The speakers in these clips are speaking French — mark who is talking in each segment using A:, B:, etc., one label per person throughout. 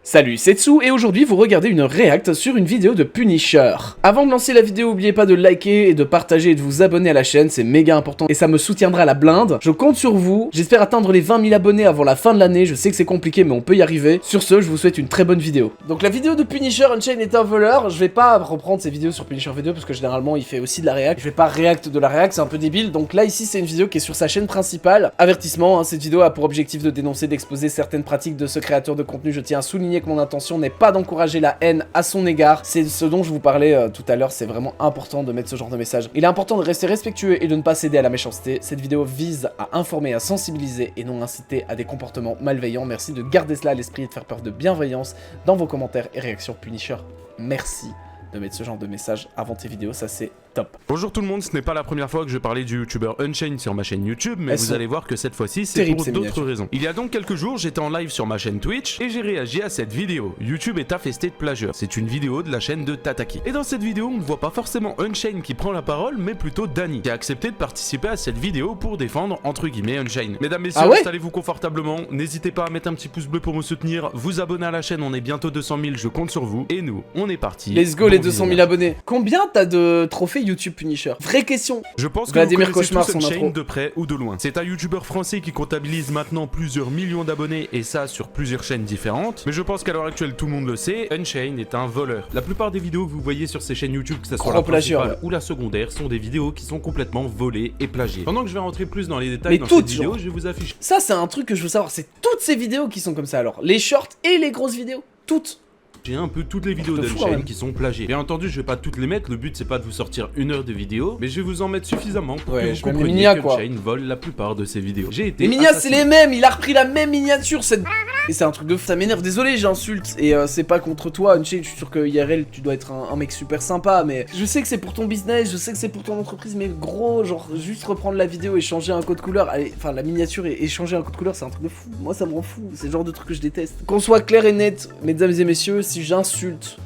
A: Salut, c'est Tsu et aujourd'hui vous regardez une react sur une vidéo de Punisher. Avant de lancer la vidéo, n'oubliez pas de liker et de partager et de vous abonner à la chaîne, c'est méga important et ça me soutiendra la blinde. Je compte sur vous, j'espère atteindre les 20 000 abonnés avant la fin de l'année, je sais que c'est compliqué mais on peut y arriver. Sur ce, je vous souhaite une très bonne vidéo. Donc la vidéo de Punisher, Unchained est un voleur, je vais pas reprendre ces vidéos sur Punisher vidéo parce que généralement il fait aussi de la react. Je vais pas react de la react, c'est un peu débile, donc là ici c'est une vidéo qui est sur sa chaîne principale. Avertissement, hein, cette vidéo a pour objectif de dénoncer, d'exposer certaines pratiques de ce créateur de contenu. Je tiens à souligner que mon intention n'est pas d'encourager la haine à son égard, c'est ce dont je vous parlais tout à l'heure, c'est vraiment important de mettre ce genre de message. Il est important de rester respectueux et de ne pas céder à la méchanceté. Cette vidéo vise à informer, à sensibiliser et non inciter à des comportements malveillants. Merci de garder cela à l'esprit et de faire preuve de bienveillance dans vos commentaires et réactions Punisher. Merci de mettre ce genre de message avant tes vidéos, ça c'est top.
B: Bonjour tout le monde, ce n'est pas la première fois que je parlais du youtubeur Unchained sur ma chaîne YouTube, mais vous allez voir que cette fois-ci c'est pour d'autres raisons. Il y a donc quelques jours, j'étais en live sur ma chaîne Twitch et j'ai réagi à cette vidéo. YouTube est infesté de plagiat. C'est une vidéo de la chaîne de Tataki. Et dans cette vidéo, on ne voit pas forcément Unchained qui prend la parole, mais plutôt Danny, qui a accepté de participer à cette vidéo pour défendre entre guillemets Unchained. Mesdames, messieurs, installez-vous confortablement, n'hésitez pas à mettre un petit pouce bleu pour me soutenir, vous abonner à la chaîne, on est bientôt 200 000, je compte sur vous, et nous, on est parti.
A: Let's go les 200 000 abonnés. Combien t'as de trophées YouTube Punisher? Vraie question.
B: Je pense que Vladimir Cauchemar son Unchained de près ou de loin. C'est un youtubeur français qui comptabilise maintenant plusieurs millions d'abonnés et ça sur plusieurs chaînes différentes. Mais je pense qu'à l'heure actuelle tout le monde le sait, Unchained est un voleur. La plupart des vidéos que vous voyez sur ces chaînes YouTube, que ce soit la principale ou la secondaire, sont des vidéos qui sont complètement volées et plagiées. Pendant que je vais rentrer plus dans les détails dans cette vidéo, je vais vous afficher.
A: Ça c'est un truc que je veux savoir, c'est toutes ces vidéos qui sont comme ça alors. Les shorts et les grosses vidéos, toutes.
B: J'ai un peu toutes les vidéos d'Unchained qui sont plagiées. Bien entendu, je vais pas toutes les mettre, le but c'est pas de vous sortir 1 heure de vidéo, mais je vais vous en mettre suffisamment pour que vous compreniez qu'Unchained vole la plupart de ses vidéos. J'ai été
A: les minias c'est les mêmes, il a repris la même miniature, cette... Et c'est un truc de fou, ça m'énerve, désolé j'insulte, et c'est pas contre toi Unchained, je suis sûr que IRL tu dois être un mec super sympa, mais je sais que c'est pour ton business, je sais que c'est pour ton entreprise, mais gros, genre juste reprendre la vidéo et changer un code couleur, enfin la miniature et changer un code couleur c'est un truc de fou, moi ça me rend fou, c'est le genre de truc que je déteste. Qu'on soit clair et net, mesdames et messieurs, si j'insulte,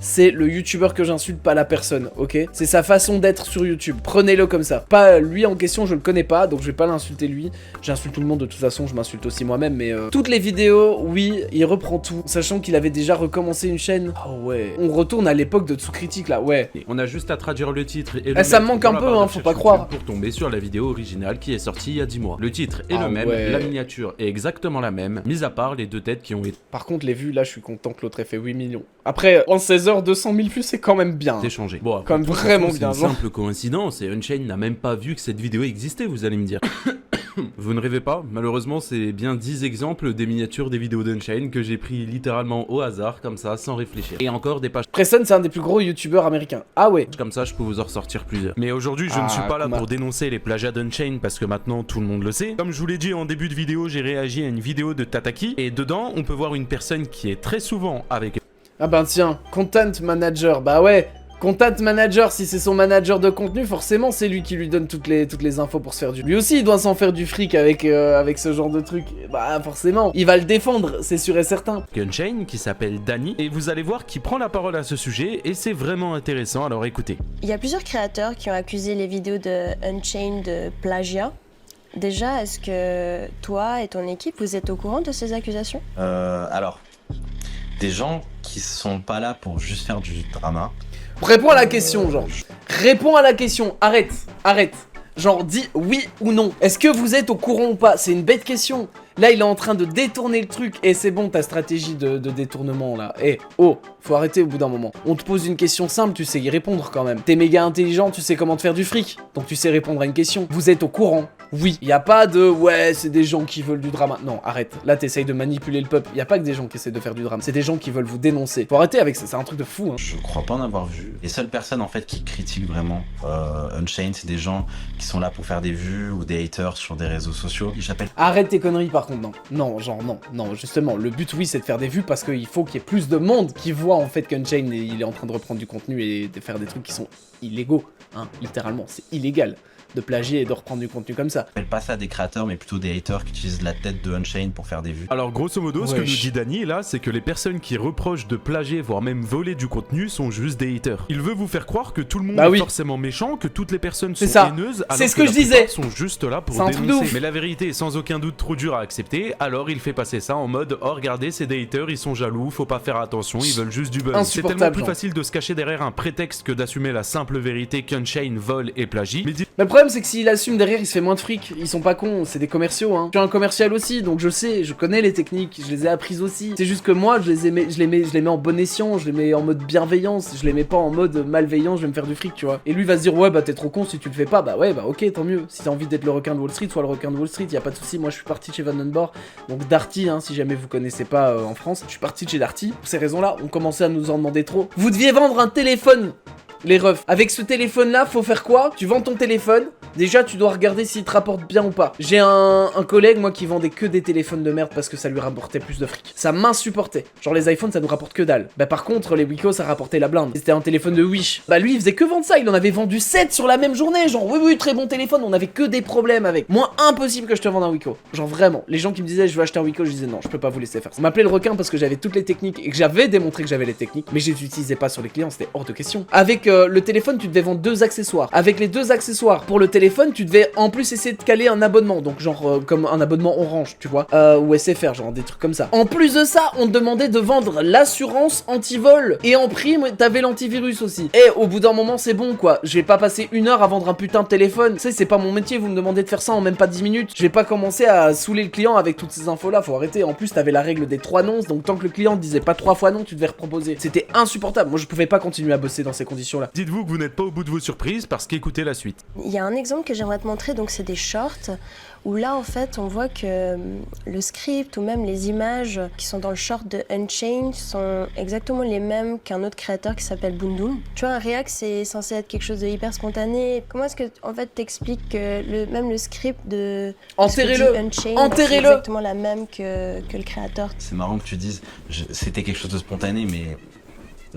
A: c'est le youtubeur que j'insulte, pas la personne, ok? C'est sa façon d'être sur YouTube, prenez-le comme ça. Pas lui en question, je le connais pas, donc je vais pas l'insulter lui. J'insulte tout le monde de toute façon, je m'insulte aussi moi-même, mais toutes les vidéos, oui, il reprend tout, sachant qu'il avait déjà recommencé une chaîne. Ah ouais, on retourne à l'époque de Tsu-Critique là, ouais.
B: On a juste à traduire le titre et le
A: ça me manque un peu, hein, faut pas croire.
B: Pour tomber sur la vidéo originale qui est sortie il y a 10 mois. Le titre est le même, la miniature est exactement la même, mis à part les deux têtes qui ont été...
A: Par contre, les vues, là, je suis content que l'autre ait fait 8 millions. Après, en 16 heures, 200 000 vues, c'est quand même bien.
B: C'est changé. Bon,
A: comme vraiment bien.
B: C'est une simple coïncidence et Unchained n'a même pas vu que cette vidéo existait, vous allez me dire. Vous ne rêvez pas? Malheureusement, c'est bien 10 exemples des miniatures des vidéos d'Unchained que j'ai pris littéralement au hasard, comme ça, sans réfléchir. Et encore des pages...
A: Preston, c'est un des plus gros youtubeurs américains. Ah ouais.
B: Comme ça, je peux vous en ressortir plusieurs. Mais aujourd'hui, je ne suis pas là pour dénoncer les plagiats d'Unchained parce que maintenant, tout le monde le sait. Comme je vous l'ai dit en début de vidéo, j'ai réagi à une vidéo de Tataki. Et dedans, on peut voir une personne qui est très souvent avec...
A: Ah ben tiens, Content Manager, bah ouais. Content Manager, si c'est son manager de contenu, forcément c'est lui qui lui donne toutes les infos pour se faire du... Lui aussi il doit s'en faire du fric avec ce genre de truc. Bah forcément, il va le défendre, c'est sûr et certain.
B: Unchained qui s'appelle Danny, et vous allez voir qu'il prend la parole à ce sujet, et c'est vraiment intéressant, alors écoutez.
C: Il y a plusieurs créateurs qui ont accusé les vidéos de Unchained de plagiat. Déjà, est-ce que toi et ton équipe, vous êtes au courant de ces accusations?
D: Alors, des gens qui sont pas là pour juste faire du drama.
A: Réponds à la question, genre. Réponds à la question. Arrête. Genre, dis oui ou non. Est-ce que vous êtes au courant ou pas? C'est une bête question. Là, il est en train de détourner le truc. Et c'est bon, ta stratégie de détournement, là. Faut arrêter au bout d'un moment. On te pose une question simple, tu sais y répondre quand même. T'es méga intelligent, tu sais comment te faire du fric. Donc tu sais répondre à une question. Vous êtes au courant? Oui. Y a pas de ouais, c'est des gens qui veulent du drama. Non, arrête. Là, t'essayes de manipuler le peuple. Y a pas que des gens qui essaient de faire du drama. C'est des gens qui veulent vous dénoncer. Faut arrêter avec ça. C'est un truc de fou, hein.
D: Je crois pas en avoir vu. Les seules personnes en fait qui critiquent vraiment Unchained, c'est des gens qui sont là pour faire des vues ou des haters sur des réseaux sociaux. J'appelle.
A: Arrête tes conneries par contre, non. Non, genre non, justement. Le but, oui, c'est de faire des vues parce qu'il faut qu'il y ait plus de monde qui voit en fait qu'Unchained il est en train de reprendre du contenu et de faire des trucs qui sont illégaux, hein, littéralement. C'est illégal de plagier et de reprendre du contenu comme ça. ça.
D: J'appelle pas ça des créateurs, mais plutôt des haters qui utilisent la tête de Unchained pour faire des vues.
B: Alors grosso modo, ce que nous dit Dany là, c'est que les personnes qui reprochent de plagier, voire même voler du contenu, sont juste des haters. Il veut vous faire croire que tout le monde est forcément méchant, que toutes les personnes sont haineuses, alors
A: c'est ce que je disais.
B: Sont juste là pour dénoncer. Mais la vérité est sans aucun doute trop dure à accepter, alors il fait passer ça en mode oh regardez, c'est des haters, ils sont jaloux, faut pas faire attention, ils veulent juste du buzz. C'est tellement plus facile de se cacher derrière un prétexte que d'assumer la simple vérité qu'Unchained vole et plagie. Mais
A: le problème c'est que s'il assume derrière, il se fait moins de fric. Ils sont pas cons, c'est des commerciaux hein. Je suis un commercial aussi, donc je sais, je connais les techniques, je les ai apprises aussi. C'est juste que moi, je les mets en bon escient, je les mets en mode bienveillance, je les mets pas en mode malveillance, je vais me faire du fric, tu vois. Et lui va se dire ouais bah t'es trop con si tu le fais pas, bah ouais bah ok tant mieux. Si t'as envie d'être le requin de Wall Street, sois le requin de Wall Street, y a pas de souci. Moi je suis parti de chez Vandenborg, donc Darty, hein, si jamais vous connaissez pas en France, je suis parti de chez Darty. Pour ces raisons-là, on commençait à nous en demander trop. Vous deviez vendre un téléphone. Les refs, avec ce téléphone là, faut faire quoi? Tu vends ton téléphone, déjà tu dois regarder s'il te rapporte bien ou pas. J'ai un collègue moi qui vendait que des téléphones de merde parce que ça lui rapportait plus de fric. Ça m'insupportait. Genre les iPhones ça nous rapporte que dalle. Bah par contre les Wiko ça rapportait la blinde. C'était un téléphone de Wish. Bah lui il faisait que vendre ça, il en avait vendu 7 sur la même journée. Genre oui très bon téléphone, on avait que des problèmes avec. Moi impossible que je te vende un Wiko. Genre vraiment, les gens qui me disaient je veux acheter un Wiko, je disais non je peux pas vous laisser faire ça. On m'appelait le requin parce que j'avais toutes les techniques et que j'avais démontré que j'avais les techniques, mais je les utilisais pas sur les clients, c'était hors de question. Avec le téléphone tu devais vendre 2 accessoires. Avec les 2 accessoires pour le téléphone, tu devais en plus essayer de caler un abonnement. Donc genre comme un abonnement Orange, tu vois, ou SFR, genre des trucs comme ça. En plus de ça, on te demandait de vendre l'assurance anti-vol. Et en prime, t'avais l'antivirus aussi. Et au bout d'un moment, c'est bon quoi. Je vais pas passer 1 heure à vendre un putain de téléphone. Tu sais, c'est pas mon métier, vous me demandez de faire ça en même pas 10 minutes. Je vais pas commencer à saouler le client avec toutes ces infos là, faut arrêter. En plus, t'avais la règle des 3 nons, donc tant que le client disait pas 3 fois non, tu devais reproposer. C'était insupportable. Moi, je pouvais pas continuer à bosser dans ces conditions là.
B: Dites-vous que vous n'êtes pas au bout de vos surprises parce qu'écoutez la suite.
C: Il y a un exemple que j'aimerais te montrer, donc c'est des shorts où là en fait on voit que le script ou même les images qui sont dans le short de Unchained sont exactement les mêmes qu'un autre créateur qui s'appelle Boondoom. Tu vois, un React c'est censé être quelque chose de hyper spontané. Comment est-ce que en fait t'expliques que même le script de Unchained c'est exactement la même que le créateur?
D: C'est marrant que tu dises c'était quelque chose de spontané, mais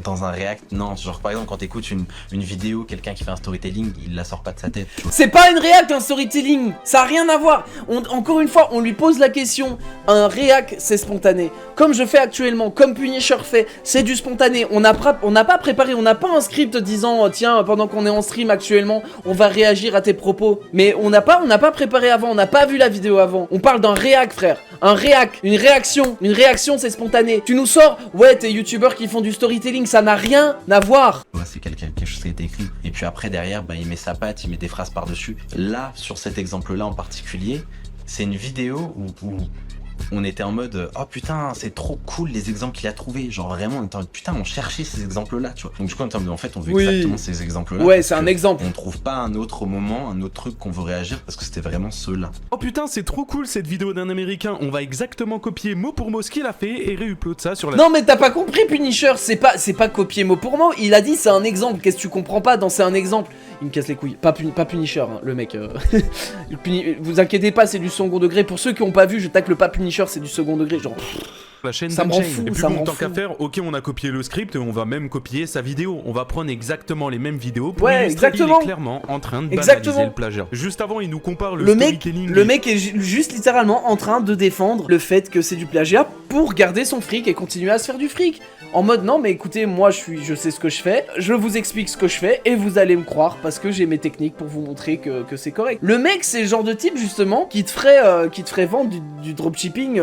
D: dans un React, non. Genre par exemple quand t'écoutes une vidéo, quelqu'un qui fait un storytelling, il la sort pas de sa tête.
A: C'est pas une React un storytelling, ça a rien à voir. Encore une fois, on lui pose la question. Un React c'est spontané. Comme je fais actuellement, comme Punisher fait, c'est du spontané. On n'a pas préparé, on n'a pas un script disant tiens pendant qu'on est en stream actuellement, on va réagir à tes propos. Mais on n'a pas préparé avant, on n'a pas vu la vidéo avant. On parle d'un React frère, un React, une réaction c'est spontané. Tu nous sors, ouais t'es youtubeurs qui font du storytelling. Ça n'a rien à voir.
D: Ouais, c'est quelque chose qui a été écrit. Et puis après, derrière, bah, il met sa patte, il met des phrases par-dessus. Là, sur cet exemple-là en particulier, c'est une vidéo où on était en mode oh putain c'est trop cool les exemples qu'il a trouvé, genre vraiment on était en mode putain on cherchait ces exemples là tu vois, donc du coup on était en mode en fait on veut exactement ces exemples là,
A: ouais c'est un exemple,
D: on trouve pas un autre moment, un autre truc qu'on veut réagir parce que c'était vraiment ceux-là.
B: Oh putain c'est trop cool cette vidéo d'un américain, on va exactement copier mot pour mot ce qu'il a fait et réupload ça sur la...
A: Non mais t'as pas compris Punisher, c'est pas copier mot pour mot, il a dit c'est un exemple, qu'est-ce que tu comprends pas dans c'est un exemple? Il me casse les couilles, pas Punisher hein, le mec vous inquiétez pas c'est du second degré, pour ceux qui ont pas vu je tacle pas Punisher, c'est du second degré genre...
B: La chaîne
A: ça me rend fou,
B: et puis bon, tant qu'à faire, ok on a copié le script et on va même copier sa vidéo. On va prendre exactement les mêmes vidéos pour illustrer qu'il est clairement en train de banaliser le plagiat. Juste avant il nous compare le storytelling.
A: Le mec est juste littéralement en train de défendre le fait que c'est du plagiat pour garder son fric et continuer à se faire du fric. En mode non mais écoutez moi je sais ce que je fais, je vous explique ce que je fais et vous allez me croire parce que j'ai mes techniques pour vous montrer que c'est correct. Le mec c'est le genre de type justement qui te ferait vendre du dropshipping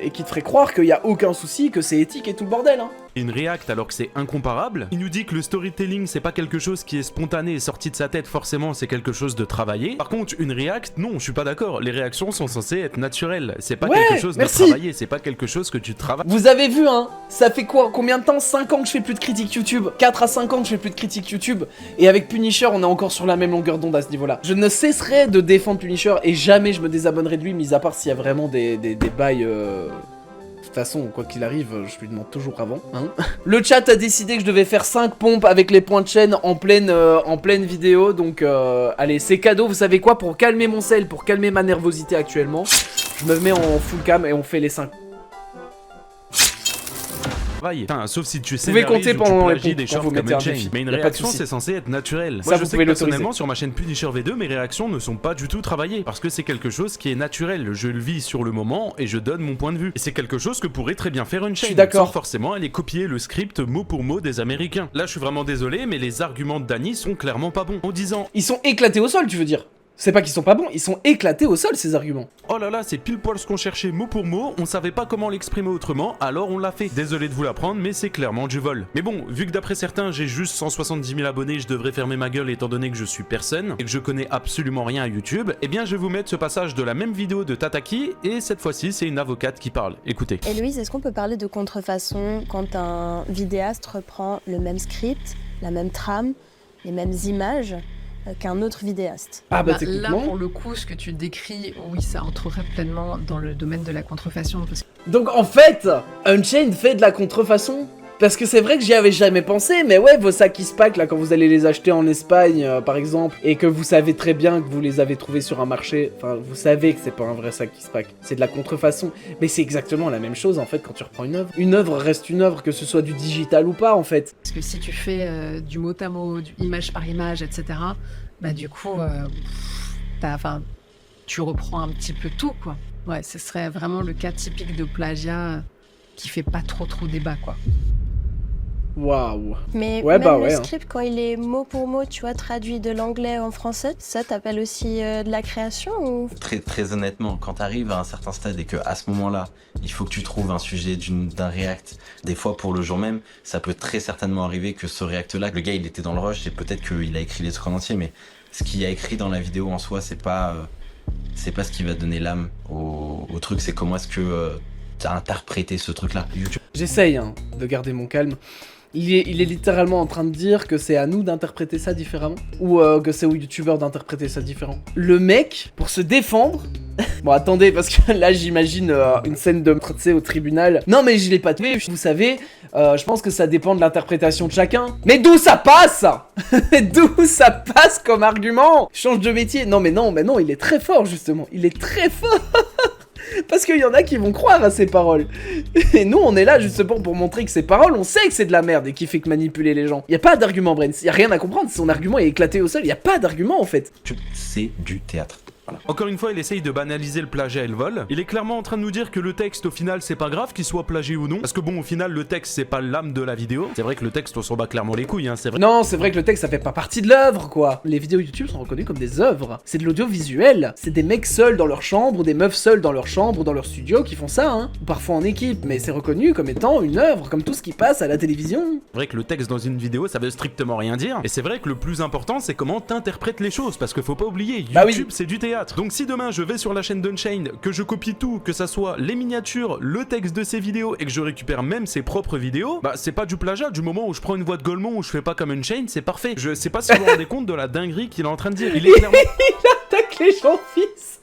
A: et qui te ferait croire qu'il y a aucun souci, que c'est éthique et tout le bordel hein.
B: Une React alors que c'est incomparable. Il nous dit que le storytelling c'est pas quelque chose qui est spontané et sorti de sa tête, forcément c'est quelque chose de travaillé. Par contre une React, non je suis pas d'accord, les réactions sont censées être naturelles, c'est pas quelque chose de travaillé, c'est pas quelque chose que tu travailles.
A: Vous avez vu hein, ça fait quoi, combien de temps? 5 ans que je fais plus de critiques YouTube, 4 à 5 ans que je fais plus de critiques YouTube, et avec Punisher on est encore sur la même longueur d'onde à ce niveau là. Je ne cesserai de défendre Punisher et jamais je me désabonnerai de lui, mis à part s'il y a vraiment des bails... De toute façon, quoi qu'il arrive, je lui demande toujours avant. Hein. Le chat a décidé que je devais faire 5 pompes avec les points de chaîne en pleine vidéo. Donc, allez, c'est cadeau. Vous savez quoi? Pour calmer mon sel, pour calmer ma nervosité actuellement, je me mets en full cam et on fait les 5.
B: travail. Enfin, sauf si tu
A: Vous pouvez compter pendant les
B: des shorts
A: vous mettez un défi.
B: Mais une réaction, c'est censé être naturel.
A: Ça,
B: Moi, je
A: vous
B: sais
A: pouvez
B: que personnellement,
A: l'autoriser.
B: sur ma chaîne Punisher V2, mes réactions ne sont pas du tout travaillées. Parce que c'est quelque chose qui est naturel. Je le vis sur le moment et je donne mon point de vue. Et c'est quelque chose que pourrait très bien faire Unchained.
A: Je suis d'accord.
B: Sans forcément aller copier le script mot pour mot des Américains. Là, je suis vraiment désolé, mais les arguments de Danny sont clairement pas bons. En disant,
A: Ils sont éclatés au sol, tu veux dire? C'est pas qu'ils sont pas bons, ils sont éclatés au sol, ces arguments.
B: oh là là, c'est pile poil ce qu'on cherchait mot pour mot, on savait pas comment l'exprimer autrement, alors on l'a fait. Désolé de vous l'apprendre, mais c'est clairement du vol. Mais bon, vu que d'après certains, j'ai juste 170 000 abonnés, je devrais fermer ma gueule étant donné que je suis personne, et que je connais absolument rien à YouTube, eh bien je vais vous mettre ce passage de la même vidéo de Tataki, et cette fois-ci, c'est une avocate qui parle. Écoutez.
C: Et Louise, est-ce qu'on peut parler de contrefaçon quand un vidéaste reprend le même script, la même trame, les mêmes images qu'un autre vidéaste?
A: Ah bah
E: Là,
A: techniquement.
E: pour le coup, ce que tu décris, oui, ça entrerait pleinement dans le domaine de la contrefaçon. Parce que
A: Donc en fait, Unchained fait de la contrefaçon. Parce que c'est vrai que j'y avais jamais pensé, mais ouais, vos sacs Eastpak, là, quand vous allez les acheter en Espagne, par exemple, et que vous savez très bien que vous les avez trouvés sur un marché, enfin, vous savez que c'est pas un vrai sac Eastpak, c'est de la contrefaçon. Mais c'est exactement la même chose, en fait, quand tu reprends une œuvre. Une œuvre reste une œuvre, que ce soit du digital ou pas, en fait.
E: Parce que si tu fais du mot à mot, du image par image, etc., bah du coup, tu reprends un petit peu tout, quoi. Ouais, ce serait vraiment le cas typique de plagiat qui fait pas trop débat, quoi.
A: Waouh.
C: Mais
A: Ouais,
C: même
A: bah
C: le
A: ouais, hein.
C: script, quand il est mot pour mot, tu vois, traduit de l'anglais en français, ça t'appelle aussi de la création ou...
D: Très honnêtement, quand t'arrives à un certain stade et que à ce moment-là, il faut que tu trouves un sujet d'un react, des fois pour le jour même, ça peut très certainement arriver que ce react-là, le gars il était dans le rush et peut-être qu'il a écrit les trucs en entier, mais ce qu'il a écrit dans la vidéo en soi, c'est pas ce qui va donner l'âme au truc, c'est comment est-ce que t'as interprété ce truc-là.
A: J'essaye, hein, de garder mon calme. Il est littéralement en train de dire que c'est à nous d'interpréter ça différemment, ou que c'est aux youtubeurs d'interpréter ça différemment. Le mec, pour se défendre... Bon, attendez, parce que là, j'imagine une scène de meurtre, tu sais, au tribunal. Non, mais je l'ai pas tué, vous savez, je pense que ça dépend de l'interprétation de chacun. Mais d'où ça passe? D'où ça passe comme argument? Change de métier. Non, mais non, il est très fort, justement. Il est très fort. Parce qu'il y en a qui vont croire à ses paroles. Et nous, on est là justement pour montrer que ses paroles, on sait que c'est de la merde et qu'il fait que manipuler les gens. Y a pas d'argument, Brent. Y a rien à comprendre. Son argument est éclaté au sol. Y a pas d'argument, en fait.
D: C'est du théâtre. Voilà.
B: Encore une fois, il essaye de banaliser le plagiat et le vol. Il est clairement en train de nous dire que le texte, au final, c'est pas grave qu'il soit plagié ou non. Parce que bon, au final, le texte, c'est pas l'âme de la vidéo. C'est vrai que le texte, on s'en bat clairement les couilles, hein, c'est vrai.
A: Non, c'est vrai que le texte, ça fait pas partie de l'œuvre, quoi. Les vidéos YouTube sont reconnues comme des œuvres. C'est de l'audiovisuel. C'est des mecs seuls dans leur chambre, ou des meufs seules dans leur chambre, ou dans leur studio qui font ça, hein. Ou parfois en équipe. Mais c'est reconnu comme étant une œuvre, comme tout ce qui passe à la télévision.
B: C'est vrai que le texte dans une vidéo, ça veut strictement rien dire. Et c'est vrai que le plus important, c'est comment t'interprètes les choses. Parce que faut pas oublier, YouTube,
A: Bah oui.
B: c'est du théâtre. Donc si demain, je vais sur la chaîne d'Unchained, que je copie tout, que ça soit les miniatures, le texte de ses vidéos, et que je récupère même ses propres vidéos, bah c'est pas du plagiat. Du moment où je prends une voix de Golemont, où je fais pas comme Unchained, c'est parfait. Je sais pas si vous vous rendez compte de la dinguerie qu'il est en train de dire. Il est clairement...
A: Attaque les gens, fils.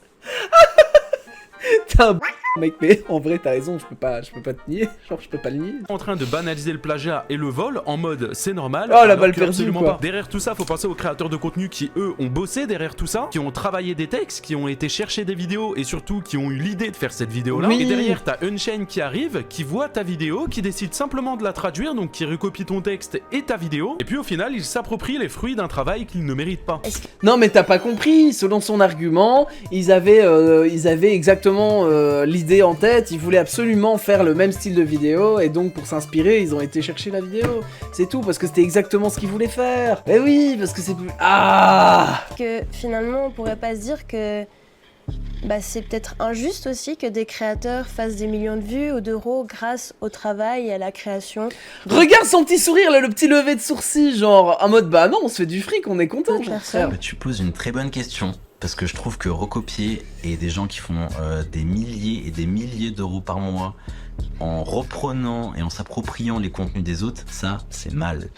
A: T'es un mec, mais en vrai, t'as raison, je peux pas te nier. Genre, je peux pas le nier.
B: en train de banaliser le plagiat et le vol en mode c'est normal.
A: Oh, la
B: alors
A: balle
B: que
A: perdue,
B: absolument
A: quoi.
B: pas. Derrière tout ça, faut penser aux créateurs de contenu qui eux ont bossé derrière tout ça, qui ont travaillé des textes, qui ont été chercher des vidéos et surtout qui ont eu l'idée de faire cette vidéo là.
A: Oui.
B: Et derrière t'as Unchained qui arrive, qui voit ta vidéo, qui décide simplement de la traduire, donc qui recopie ton texte et ta vidéo. Et puis au final, il s'approprie les fruits d'un travail qu'il ne mérite pas.
A: Non, mais t'as pas compris. Selon son argument, ils avaient exactement l'idée en tête. Ils voulaient absolument faire le même style de vidéo. Et donc, pour s'inspirer, ils ont été chercher la vidéo. C'est tout, parce que c'était exactement ce qu'ils voulaient faire. Mais oui, parce que c'est plus... Ah!
C: Que finalement, on pourrait pas se dire que bah, c'est peut-être injuste aussi que des créateurs fassent des millions de vues ou d'euros grâce au travail et à la création.
A: Regarde son petit sourire, là, le petit lever de sourcil, genre, en mode, bah non, on se fait du fric, on est content,
C: D'autres
A: genre,
C: personnes.
A: frère.
D: Tu poses une très bonne question. Parce que je trouve que recopier et des gens qui font des milliers et des milliers d'euros par mois en reprenant et en s'appropriant les contenus des autres, ça, c'est mal.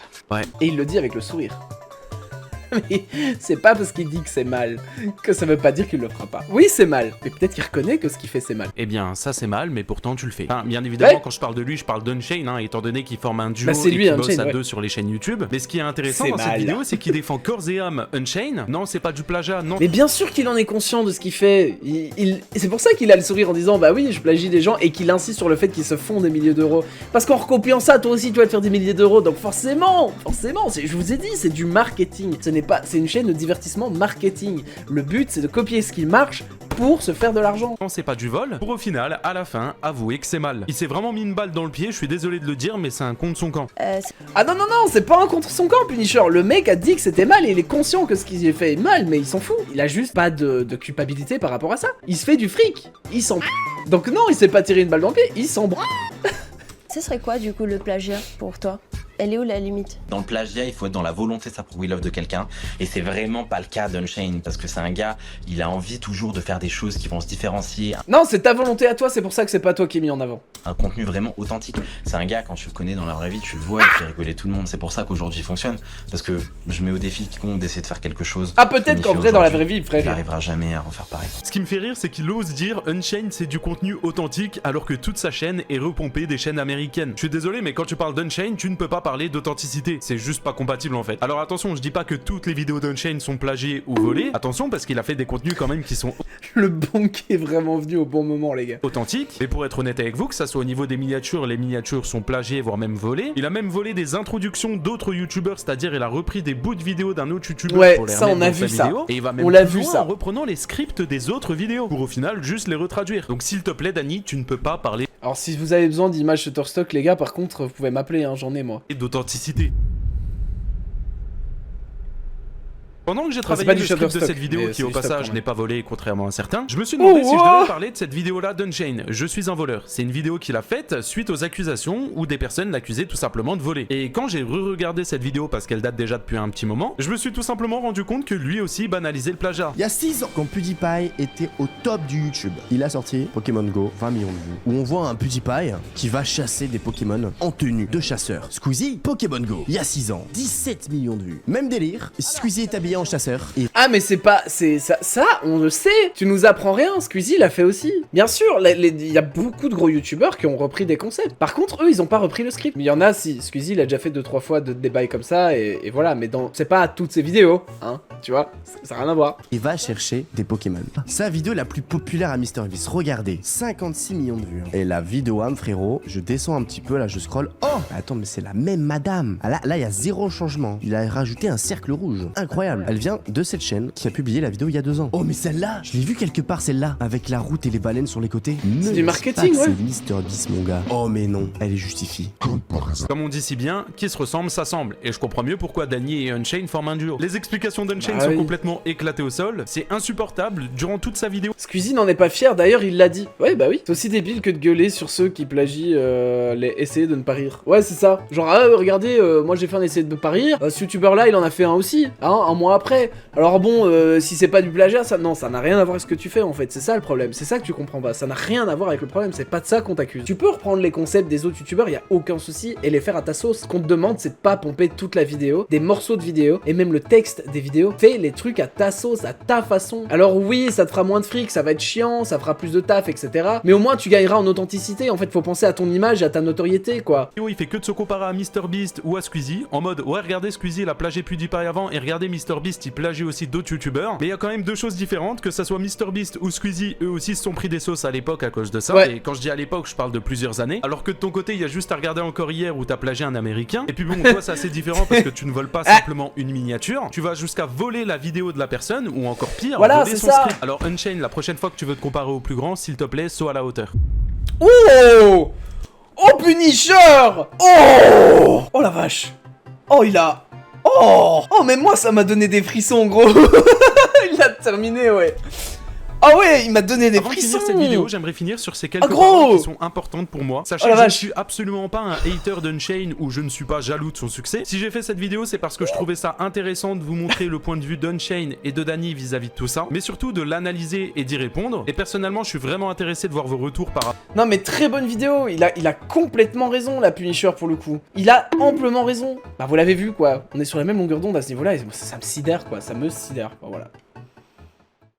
A: Et il le dit avec le sourire. Mais c'est pas parce qu'il dit que c'est mal que ça veut pas dire qu'il le fera pas. Oui, c'est mal, mais peut-être qu'il reconnaît que ce qu'il fait c'est mal.
B: Eh bien, ça c'est mal, mais pourtant tu le fais. Enfin, bien évidemment, quand je parle de lui, je parle d'Unchained, hein, étant donné qu'il forme un duo et qu'il bosse à deux sur les chaînes YouTube. Mais ce qui est intéressant dans cette vidéo, c'est qu'il défend corps et âme Unchained. Non, c'est pas du plagiat, non.
A: Mais bien sûr qu'il en est conscient de ce qu'il fait. C'est pour ça qu'il a le sourire en disant bah oui, je plagie des gens et qu'il insiste sur le fait qu'ils se font des milliers d'euros. Parce qu'en recopiant ça, toi aussi tu vas te faire des milliers d'euros. Donc forcément, je vous ai dit, c'est du marketing. C'est une chaîne de divertissement marketing. Le but, c'est de copier ce qui marche pour se faire de l'argent.
B: Non, c'est pas du vol, pour au final, à la fin, avouer que c'est mal. Il s'est vraiment mis une balle dans le pied, je suis désolé de le dire, mais c'est un contre son camp.
A: Ah non, c'est pas un contre son camp, Punisher. Le mec a dit que c'était mal et il est conscient que ce qu'il a fait est mal, mais il s'en fout. Il a juste pas de culpabilité par rapport à ça. Il se fait du fric, il s'en... Donc non, il s'est pas tiré une balle dans le pied, il s'en...
C: Ce serait quoi du coup le plagiat pour toi? Elle est où la limite?
D: Dans le plagiat, il faut être dans la volonté de s'approprier l'œuvre de quelqu'un. Et c'est vraiment pas le cas d'Unchained, parce que c'est un gars, il a envie toujours de faire des choses qui vont se différencier.
A: Non, c'est ta volonté à toi, c'est pour ça que c'est pas toi qui est mis en avant.
D: Un contenu vraiment authentique. C'est un gars, quand tu le connais dans la vraie vie, tu le vois, il fait rigoler tout le monde. C'est pour ça qu'aujourd'hui il fonctionne. Parce que je mets au défi quiconque d'essayer de faire quelque chose.
A: Ah, peut-être qu'en vrai, dans la vraie vie, frère,
D: il n'arrivera jamais à refaire pareil.
B: Ce qui me fait rire, c'est qu'il ose dire Unchained c'est du contenu authentique, alors que toute sa chaîne est repompée des chaînes américaines. Je suis désolé, mais quand tu parles d'Unchained, tu ne peux pas parler d'authenticité. C'est juste pas compatible en fait. Alors attention, je dis pas que toutes les vidéos d'Unchained sont plagiées ou volées. Attention, parce qu'il a fait des contenus quand même qui sont...
A: Le bon qui est vraiment venu au bon moment, les gars.
B: Authentiques. Mais pour être honnête avec vous, que ça soit au niveau des miniatures, les miniatures sont plagiées, voire même volées. Il a même volé des introductions d'autres youtubeurs, c'est-à-dire il a repris des bouts de vidéos d'un autre youtubeur pour les remettre dans sa vidéo. Et il va même
A: on l'a vu ça
B: en reprenant les scripts des autres vidéos pour au final juste les retraduire. Donc s'il te plaît, Dany, tu ne peux pas parler...
A: Alors si vous avez besoin d'images Shutterstock, les gars, par contre, vous pouvez m'appeler, hein, j'en ai moi.
B: Et d'authenticité. Pendant que j'ai travaillé le script de cette vidéo, qui au passage n'est pas volé contrairement à certains, je me suis demandé si je devais parler de cette vidéo-là d'Unchained. Je suis un voleur. C'est une vidéo qu'il a faite suite aux accusations où des personnes l'accusaient tout simplement de voler. Et quand j'ai re-regardé cette vidéo parce qu'elle date déjà depuis un petit moment, je me suis tout simplement rendu compte que lui aussi banalisait le plagiat.
F: Il y a 6 ans, quand PewDiePie était au top du YouTube, il a sorti Pokémon Go, 20 millions de vues, où on voit un PewDiePie qui va chasser des Pokémon en tenue de chasseur. Squeezie, Pokémon Go, il y a 6 ans, 17 millions de vues. Même délire, Squeezie est habillé en chasseur. Et...
A: Ah mais c'est pas... Ça, on le sait. Tu nous apprends rien, Squeezie l'a fait aussi. Bien sûr, il y a beaucoup de gros youtubeurs qui ont repris des concepts. Par contre, eux, ils ont pas repris le script. Mais il y en a, si. Squeezie, il a déjà fait 2-3 fois des bails comme ça, et voilà. Mais c'est pas toutes ses vidéos, hein. Tu vois, ça n'a rien à voir.
F: Il va chercher des Pokémon. Sa vidéo la plus populaire à MrBeast, regardez, 56 millions de vues. Et la vidéo âme, frérot, je descends un petit peu, là, je scroll. Oh, attends, mais c'est la même madame. Ah, là, il y a zéro changement. Il a rajouté un cercle rouge. Incroyable. Elle vient de cette chaîne qui a publié la vidéo il y a 2 ans. Oh mais celle-là, je l'ai vue quelque part celle-là, avec la route et les baleines sur les côtés.
A: C'est du marketing, ouais.
F: C'est MrBeast mon gars. Oh mais non, elle est justifiée.
B: Comme on dit si bien, qui se ressemble s'assemble. Et je comprends mieux pourquoi Dany et Unchained forment un duo. Les explications d'Unchained sont complètement éclatées au sol. C'est insupportable durant toute sa vidéo.
A: Squeezie n'en est pas fier, d'ailleurs il l'a dit. Ouais bah oui. C'est aussi débile que de gueuler sur ceux qui plagient essayer de ne pas rire. Ouais c'est ça. Genre regardez, moi j'ai fait un essai de ne pas rire. Ce youtubeur là il en a fait un aussi, hein, un mois après. Alors bon, si c'est pas du plagiat, ça n'a rien à voir avec ce que tu fais en fait, c'est ça le problème, c'est ça que tu comprends pas, ça n'a rien à voir avec le problème, c'est pas de ça qu'on t'accuse. Tu peux reprendre les concepts des autres youtubeurs, y a aucun souci, et les faire à ta sauce. Ce qu'on te demande, c'est de pas pomper toute la vidéo, des morceaux de vidéo, et même le texte des vidéos. Fais les trucs à ta sauce, à ta façon. Alors oui, ça te fera moins de fric, ça va être chiant, ça fera plus de taf, etc. Mais au moins tu gagneras en authenticité, en fait faut penser à ton image et à ta notoriété, quoi.
B: Il fait que de se comparer à MrBeast ou à Squeezie, en mode ouais regardez Squeezie il a plagié PewDiePie avant, et regardez MrBeast il plagie aussi d'autres youtubeurs. Mais il y a quand même deux choses différentes, que ça soit MrBeast ou Squeezie, eux aussi se sont pris des sauces à l'époque à cause de ça. Ouais. Et quand je dis à l'époque, je parle de plusieurs années. Alors que de ton côté, il y a juste à regarder encore hier où t'as plagié un américain. Et puis bon, toi c'est assez différent parce que tu ne voles pas simplement une miniature, tu vas jusqu'à voler la vidéo de la personne, ou encore pire,
A: voilà,
B: voler son script. Alors Unchained, la prochaine fois que tu veux te comparer au plus grand, s'il te plaît, saut à la hauteur.
A: Oh, oh Punisher. Oh, oh la vache. Oh il a... Oh, oh mais moi ça m'a donné des frissons gros. Il a terminé, ouais. Ah ouais, il m'a donné des
B: Avant de
A: frissons.
B: finir cette vidéo, j'aimerais finir sur ces quelques
A: gros
B: paroles qui sont importantes pour moi. Sachez que je ne suis absolument pas un hater d'Unchained ou je ne suis pas jaloux de son succès. Si j'ai fait cette vidéo, c'est parce que je trouvais ça intéressant de vous montrer le point de vue d'Unchained et de Dany vis-à-vis de tout ça, mais surtout de l'analyser et d'y répondre. Et personnellement, je suis vraiment intéressé de voir vos retours par rapport.
A: Non mais très bonne vidéo, il a complètement raison la Punisher pour le coup. Il a amplement raison. Bah vous l'avez vu quoi, on est sur la même longueur d'onde à ce niveau-là et ça me sidère quoi, ça me sidère quoi, voilà.